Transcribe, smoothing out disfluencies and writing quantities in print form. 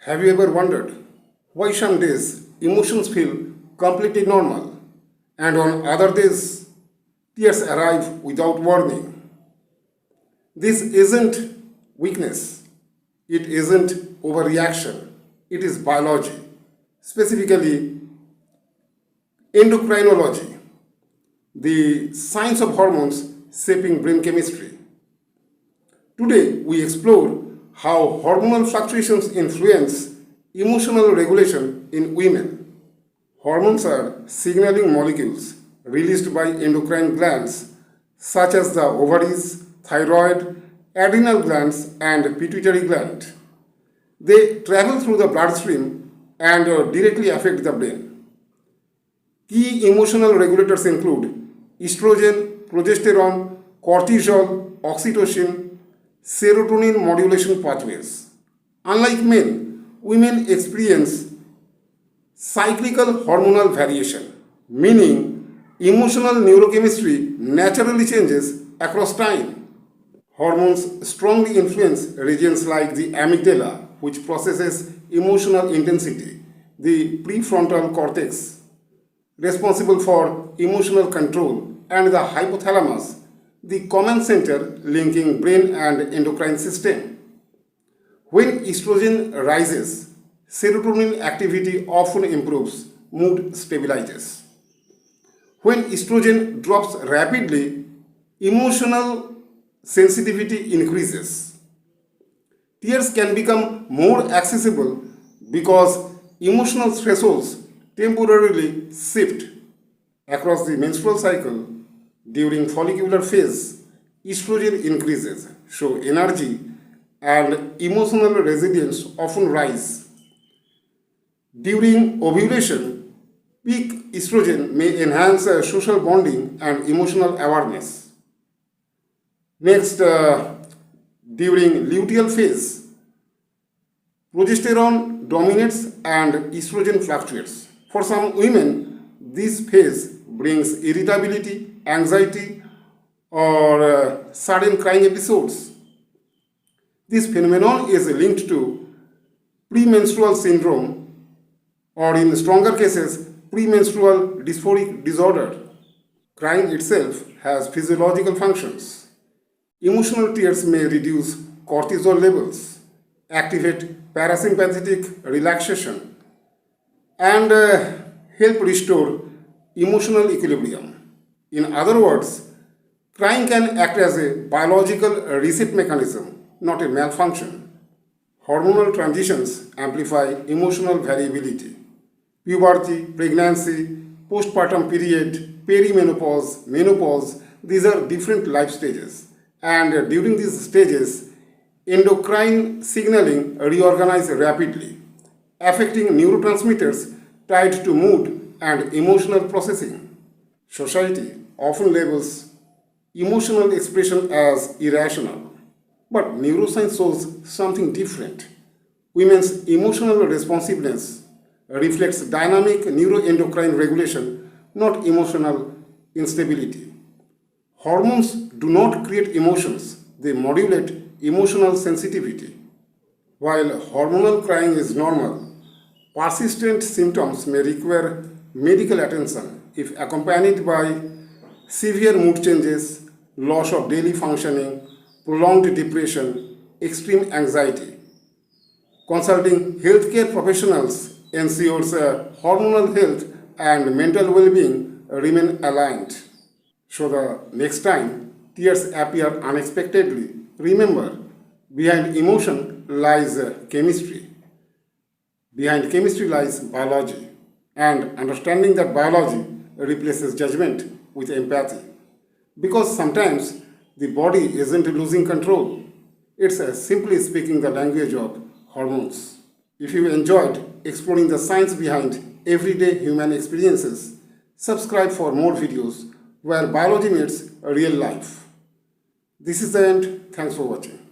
Have you ever wondered why some days emotions feel completely normal and on other days tears arrive without warning? This isn't weakness, it isn't overreaction, it is biology, specifically endocrinology, the science of hormones shaping brain chemistry. Today, we explore how hormonal fluctuations influence emotional regulation in women. Hormones are signaling molecules released by endocrine glands such as the ovaries, thyroid, adrenal glands, and pituitary gland. They travel through the bloodstream and directly affect the brain. Key emotional regulators include estrogen, progesterone, cortisol, oxytocin, serotonin modulation pathways. Unlike men, women experience cyclical hormonal variation, meaning emotional neurochemistry naturally changes across time. Hormones strongly influence regions like the amygdala, which processes emotional intensity, the prefrontal cortex, responsible for emotional control, and the hypothalamus, the command center linking brain and endocrine system. When estrogen rises, serotonin activity often improves, mood stabilizes. When estrogen drops rapidly, emotional sensitivity increases. Tears can become more accessible because emotional thresholds temporarily shift. Across the menstrual cycle, during follicular phase, estrogen increases, so energy and emotional resilience often rise. During ovulation, peak estrogen may enhance social bonding and emotional awareness. Next, during luteal phase, progesterone dominates and estrogen fluctuates. For some women, this phase brings irritability, anxiety, or sudden crying episodes. This phenomenon is linked to premenstrual syndrome, or in stronger cases, premenstrual dysphoric disorder. Crying itself has physiological functions. Emotional tears may reduce cortisol levels, activate parasympathetic relaxation, and help restore emotional equilibrium. In other words, crying can act as a biological reset mechanism, not a malfunction. Hormonal transitions amplify emotional variability. Puberty, pregnancy, postpartum period, perimenopause, menopause, these are different life stages. And during these stages, endocrine signaling reorganizes rapidly, affecting neurotransmitters tied to mood and emotional processing. Society often labels emotional expression as irrational, but neuroscience shows something different. Women's emotional responsiveness reflects dynamic neuroendocrine regulation, not emotional instability. Hormones do not create emotions, they modulate emotional sensitivity. While hormonal crying is normal, persistent symptoms may require medical attention if accompanied by severe mood changes, loss of daily functioning, prolonged depression, extreme anxiety. Consulting healthcare professionals ensures hormonal health and mental well-being remain aligned. So the next time tears appear unexpectedly, remember, behind emotion lies chemistry. Behind chemistry lies biology. And understanding that biology replaces judgment with empathy. Because sometimes the body isn't losing control. It's simply speaking the language of hormones. If you enjoyed exploring the science behind everyday human experiences, subscribe for more videos where biology meets real life. This is the end. Thanks for watching.